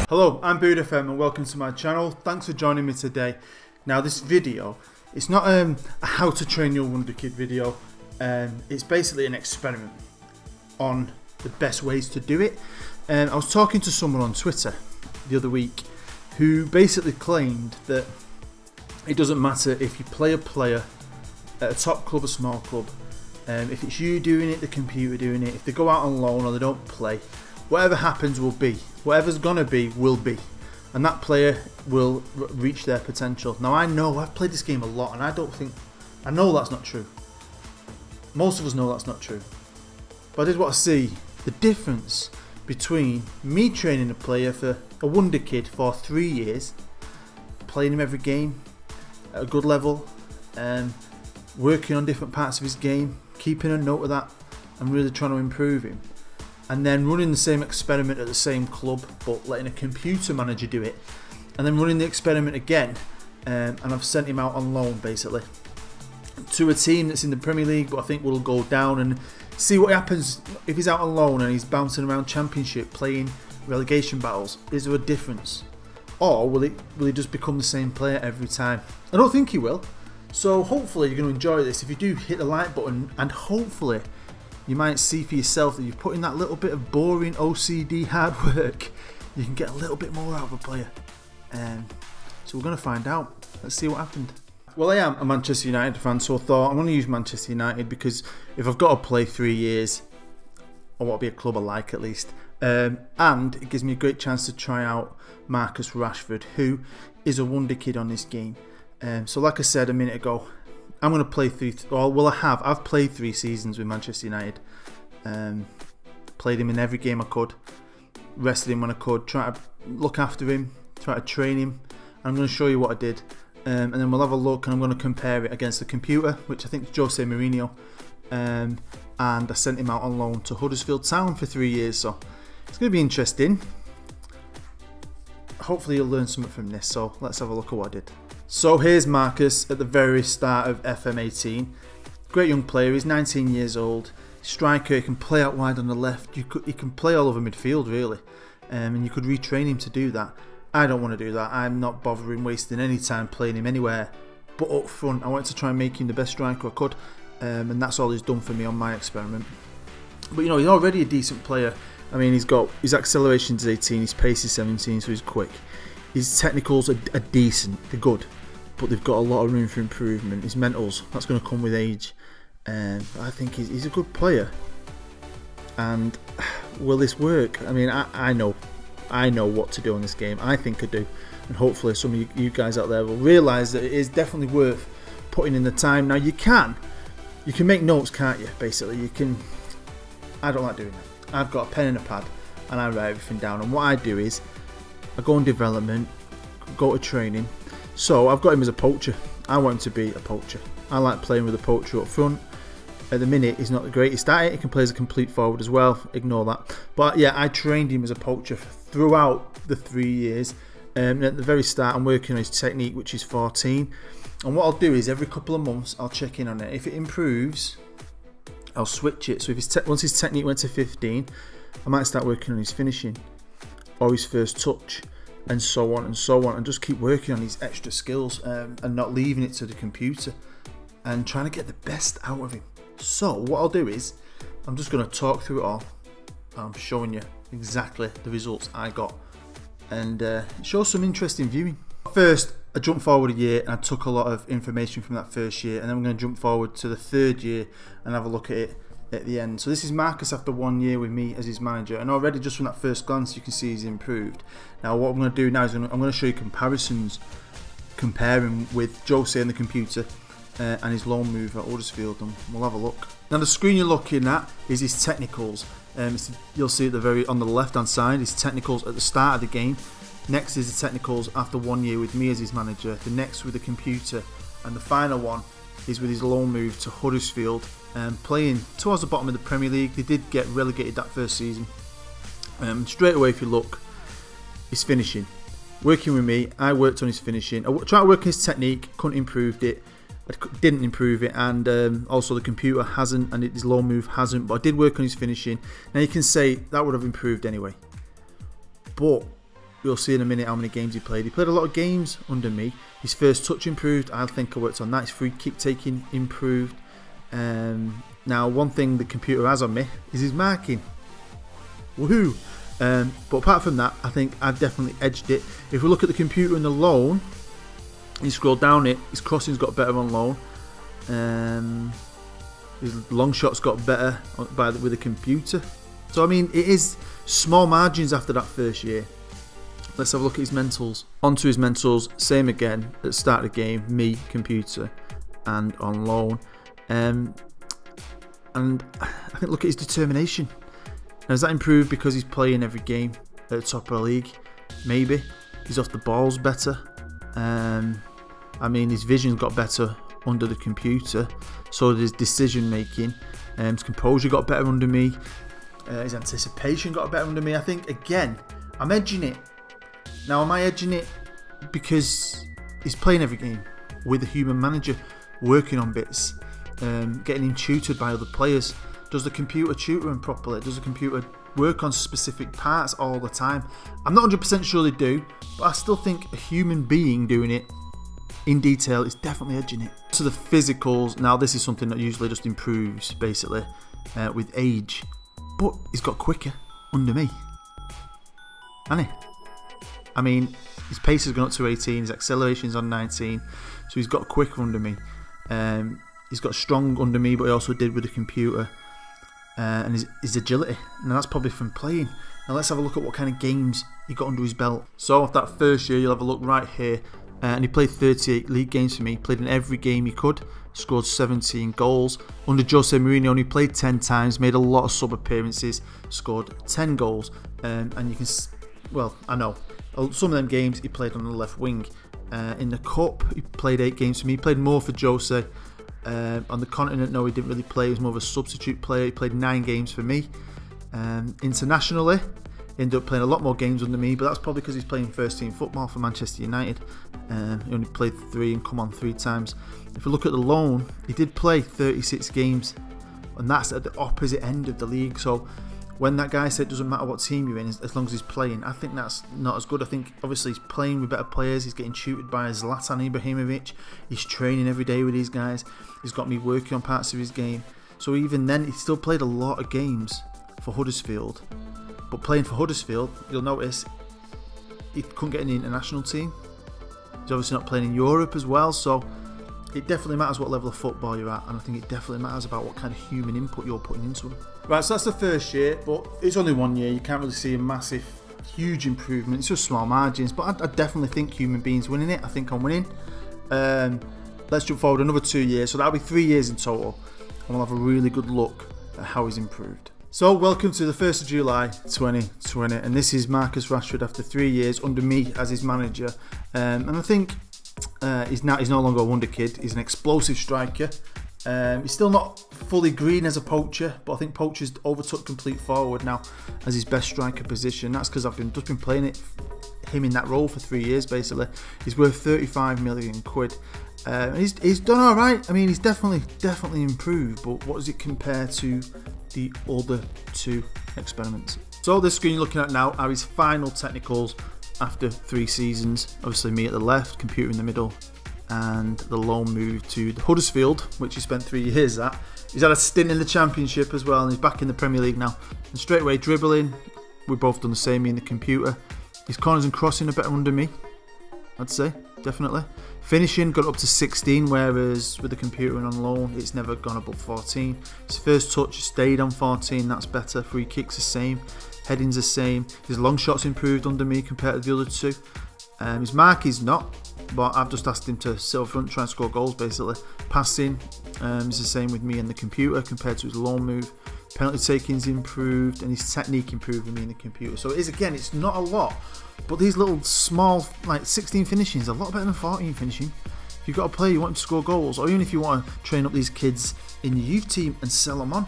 Hello, I'm FM and welcome to my channel. Thanks for joining me today. Now this video, it's not a how to train your Wonderkid video. It's basically an experiment on the best ways to do it. I was talking to someone on Twitter the other week who basically claimed that it doesn't matter if you play a player at a top club or small club, if it's you doing it, the computer doing it, if they go out on loan or they don't play, whatever happens will be. Whatever's gonna be will be, and that player will reach their potential. Now I know, I've played this game a lot and I know that's not true. Most of us know that's not true. But I did want to see the difference between me training a player for a Wonderkid for 3 years, playing him every game at a good level, working on different parts of his game, keeping a note of that and really trying to improve him, and then running the same experiment at the same club but letting a computer manager do it, and then running the experiment again, and I've sent him out on loan basically to a team that's in the Premier League but I think will go down, and see what happens if he's out on loan and he's bouncing around Championship playing relegation battles. Is there a difference, or will he just become the same player every time? I don't think he will. So hopefully you're going to enjoy this. If you do, hit the like button, and hopefully you might see for yourself that you've put in that little bit of boring OCD hard work, you can get a little bit more out of a player. So we're going to find out. Let's see what happened. Well, I am a Manchester United fan, so I thought I'm going to use Manchester United because if I've got to play 3 years, I want to be a club I like at least. And it gives me a great chance to try out Marcus Rashford, who is a Wonderkid on this game. So like I said a minute ago, I'm going to play I've played 3 seasons with Manchester United. Played him in every game I could, rested him when I could, try to look after him, try to train him. I'm going to show you what I did, and then we'll have a look, and I'm going to compare it against the computer, which I think is Jose Mourinho, and I sent him out on loan to Huddersfield Town for 3 years, so it's going to be interesting. Hopefully you'll learn something from this, so let's have a look at what I did. So here's Marcus at the very start of FM18. Great young player, he's 19 years old, striker, he can play out wide on the left, he can play all over midfield really, and you could retrain him to do that. I don't want to do that. I'm not bothering wasting any time playing him anywhere but up front. I wanted to try and make him the best striker I could, and that's all he's done for me on my experiment. But you know, he's already a decent player. I mean, he's got his acceleration is 18, his pace is 17, so he's quick. His technicals are decent, they're good, but they've got a lot of room for improvement. His mentals, that's going to come with age. I think he's a good player. And will this work? I mean, I know what to do on this game. I think I do, and hopefully some of you guys out there will realise that it is definitely worth putting in the time. Now you can make notes, can't you? Basically, you can. I don't like doing that. I've got a pen and a pad, and I write everything down. And what I do is I go on development, go to training. So I've got him as a poacher. I want him to be a poacher. I like playing with a poacher up front. At the minute, he's not the greatest at it. He can play as a complete forward as well. Ignore that. But yeah, I trained him as a poacher throughout the 3 years. And at the very start, I'm working on his technique, which is 14. And what I'll do is every couple of months, I'll check in on it. If it improves, I'll switch it. So if once his technique went to 15, I might start working on his finishing or his first touch, and so on and so on, and just keep working on these extra skills, and not leaving it to the computer, and trying to get the best out of him. So what I'll do is I'm just going to talk through it all. I'm showing you exactly the results I got, and it shows some interesting viewing. First, I jumped forward a year and I took a lot of information from that first year, and then I'm going to jump forward to the 3rd year and have a look at it at the end. So this is Marcus after 1 year with me as his manager, and already just from that first glance you can see he's improved. Now what I'm going to do now is I'm going to show you comparisons, comparing with Jose and the computer and his loan move at Huddersfield, and we'll have a look. Now the screen you're looking at is his technicals. You'll see at the on the left hand side his technicals at the start of the game. Next is the technicals after 1 year with me as his manager, the next with the computer, and the final one is with his loan move to Huddersfield, playing towards the bottom of the Premier League. They did get relegated that first season. Straight away if you look, his finishing. Working with me, I worked on his finishing. I tried to work on his technique, couldn't improve it. I didn't improve it, and also the computer hasn't, and his low move hasn't, but I did work on his finishing. Now you can say that would have improved anyway, but We'll see in a minute how many games he played. He played a lot of games under me. His first touch improved. I think I worked on that. His free kick taking improved. Now, one thing the computer has on me is his marking. Woohoo! But apart from that, I think I've definitely edged it. If we look at the computer and the loan, you scroll down it, his crossing's got better on loan. His long shots got better with the computer. So I mean, it is small margins after that first year. Let's have a look at his mentals. Onto his mentals, same again at the start of the game, me, computer, and on loan. And I think look at his determination. Now, has that improved because he's playing every game at the top of the league? Maybe. He's off the balls better. I mean, his vision's got better under the computer. So did his decision making. His composure got better under me. His anticipation got better under me. I think, again, I'm edging it. Now, am I edging it because he's playing every game with a human manager, working on bits, getting him tutored by other players? Does the computer tutor him properly? Does the computer work on specific parts all the time? I'm not 100% sure they do, but I still think a human being doing it in detail is definitely edging it. To the physicals, now this is something that usually just improves basically with age, but he's got quicker under me, hasn't he? I mean, his pace has gone up to 18, his acceleration's on 19, so he's got quicker under me. He's got strong under me, but he also did with the computer. And his agility. Now that's probably from playing. Now let's have a look at what kind of games he got under his belt. So off that first year, you'll have a look right here. And he played 38 league games for me. Played in every game he could. Scored 17 goals. Under Jose Mourinho, only played 10 times. Made a lot of sub appearances. Scored 10 goals. And you can, well, I know. Some of them games he played on the left wing. In the Cup, he played 8 games for me. He played more for Jose. On the continent, no, he didn't really play. He was more of a substitute player. He played 9 games for me. Internationally, he ended up playing a lot more games under me, but that's probably because he's playing first team football for Manchester United. He only played 3 and come on 3 times. If we look at the loan, he did play 36 games, and that's at the opposite end of the league. So when that guy said it doesn't matter what team you're in as long as he's playing, I think that's not as good. I think obviously he's playing with better players. He's getting tutored by Zlatan Ibrahimovic. He's training every day with these guys. He's got me working on parts of his game. So even then, he still played a lot of games for Huddersfield. But playing for Huddersfield, you'll notice he couldn't get in the international team. He's obviously not playing in Europe as well. So it definitely matters what level of football you're at, and I think it definitely matters about what kind of human input you're putting into them. Right, so that's the first year, but it's only 1 year. You can't really see a massive, huge improvement. It's just small margins, but I definitely think human beings winning it. I think I'm winning. Let's jump forward another 2 years, so that'll be 3 years in total, and we'll have a really good look at how he's improved. So welcome to the 1st of July 2020, and this is Marcus Rashford after 3 years under me as his manager, and I think he's no longer a Wonderkid. He's an explosive striker. He's still not fully green as a poacher, but I think poacher's overtook complete forward now as his best striker position. That's because I've just been playing him in that role for 3 years basically. He's worth 35 million quid. He's done all right. I mean, he's definitely improved, but what does it compare to the other 2 experiments? So this screen you're looking at now are his final technicals after 3 seasons. Obviously me at the left, computer in the middle, and the loan move to Huddersfield, which he spent 3 years at. He's had a stint in the Championship as well, and he's back in the Premier League now. And straight away dribbling, we've both done the same, me and the computer. His corners and crossing are better under me, I'd say, definitely. Finishing got up to 16, whereas with the computer and on loan, it's never gone above 14. His first touch stayed on 14, that's better. Free kicks the same, heading's the same. His long shots improved under me compared to the other 2. His mark is not, but I've just asked him to sit up front, try and score goals basically. Passing is the same with me and the computer compared to his loan move. Penalty taking's improved, and his technique improved with me and the computer. So it is, again, it's not a lot, but these little small, like 16 finishing is a lot better than 14 finishing. If you've got a player you want him to score goals, or even if you want to train up these kids in your youth team and sell them on,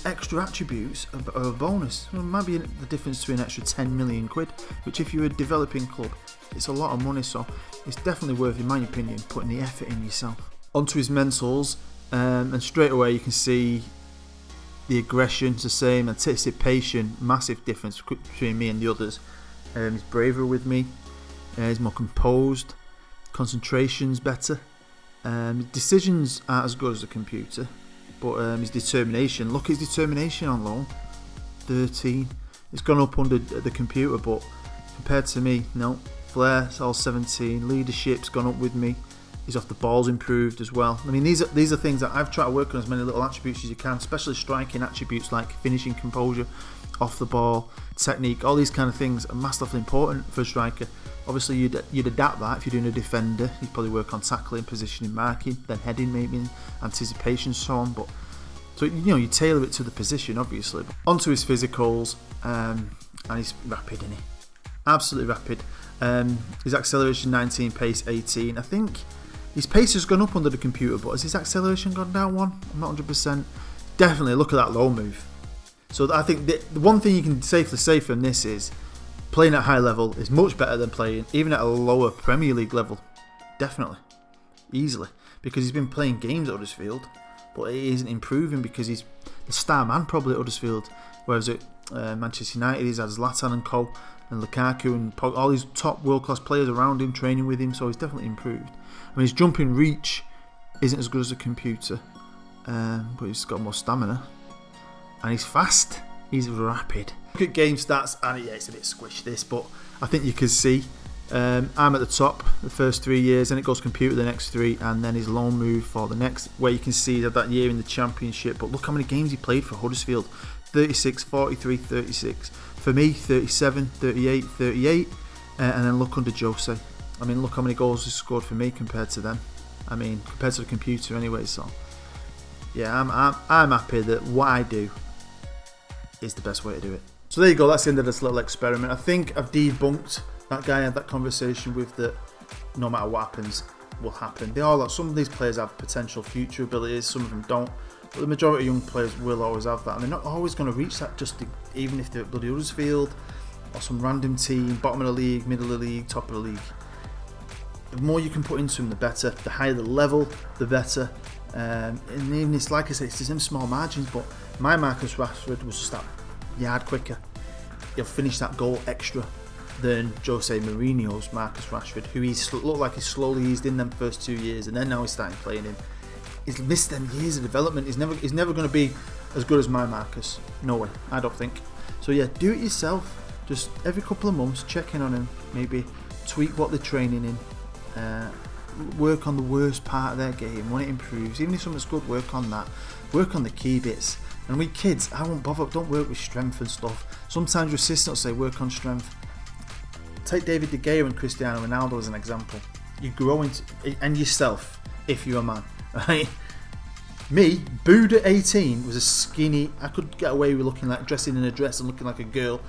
extra attributes are a bonus. Well, it might be the difference between an extra 10 million quid, which if you're a developing club, it's a lot of money, so it's definitely worth, in my opinion, putting the effort in yourself. Onto his mentals, and straight away you can see the aggression's the same, anticipation, massive difference between me and the others. He's braver with me. He's more composed. Concentration's better. His decisions aren't as good as the computer, but his determination. Look at his determination on loan. 13. It's gone up under the computer, but compared to me, no. Flair, it's all 17. Leadership's gone up with me. His off the ball's improved as well. I mean, these are things that I've tried to work on as many little attributes as you can, especially striking attributes like finishing, composure, off the ball, technique. All these kind of things are massively important for a striker. Obviously, you'd adapt that if you're doing a defender. You'd probably work on tackling, positioning, marking, then heading, maybe anticipation, so on. But so you tailor it to the position, obviously. Onto his physicals, and he's rapid, isn't he? Absolutely rapid. His acceleration 19, pace 18. I think his pace has gone up under the computer, but has his acceleration gone down one? I'm not 100%. Definitely look at that low move. So I think the one thing you can safely say from this is playing at high level is much better than playing even at a lower Premier League level. Definitely. Easily. Because he's been playing games at Huddersfield, but he isn't improving because he's the star man probably at Huddersfield. Whereas at Manchester United, he's had Zlatan and co, and Lukaku and all these top world-class players around him, training with him, so he's definitely improved. I mean, his jumping reach isn't as good as a computer, but he's got more stamina. And he's fast. He's rapid. Look at game stats, and yeah, it's a bit squished this, but I think you can see I'm at the top the first 3 years, and it goes computer the next 3, and then his loan move for the next, where you can see that year in the Championship. But look how many games he played for Huddersfield. 36, 43, 36. For me, 37, 38, 38. And then look under Jose. I mean, look how many goals he scored for me compared to them. I mean, compared to the computer anyway, so yeah, I'm happy that what I do is the best way to do it. So there you go, that's the end of this little experiment. I think I've debunked that guy I had that conversation with, that no matter what happens, will happen. They all, some of these players have potential future abilities, some of them don't. But the majority of young players will always have that, and they're not always going to reach that, even if they're at bloody Huddersfield or some random team, bottom of the league, middle of the league, top of the league. The more you can put into them, the better. The higher the level, the better. And even it's like I say, it's them small margins, but my Marcus Rashford was just that yard quicker. He'll finish that goal extra than Jose Mourinho's Marcus Rashford, who looked like he's slowly eased in them first 2 years, and then now he's starting playing him. He's missed them years of development. He's never going to be as good as my Marcus. No way, I don't think. So yeah, do it yourself. Just every couple of months, check in on him. Maybe tweak what they're training in. Work on the worst part of their game when it improves. Even if something's good, work on that. Work on the key bits. And with kids, I won't bother. Don't work with strength and stuff. Sometimes your assistant will say work on strength. Take David De Gea and Cristiano Ronaldo as an example. You grow into, and yourself, if you're a man. Right? Me, booed at 18, was a skinny. I could get away with looking like dressing in a dress and looking like a girl.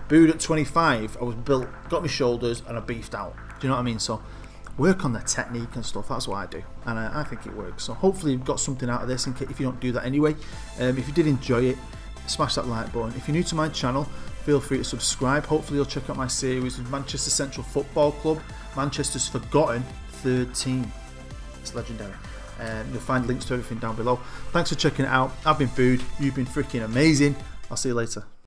Booed at 25, I was built, got my shoulders, and I beefed out. Do you know what I mean? So work on the technique and stuff. That's what I do, and I think it works. So hopefully you've got something out of this. If you don't do that anyway, if you did enjoy it, smash that like button. If you're new to my channel, feel free to subscribe. Hopefully you'll check out my series with Manchester Central Football Club, Manchester's forgotten third team. It's legendary. You'll find links to everything down below. Thanks for checking it out. I've been Booed. You've been freaking amazing. I'll see you later.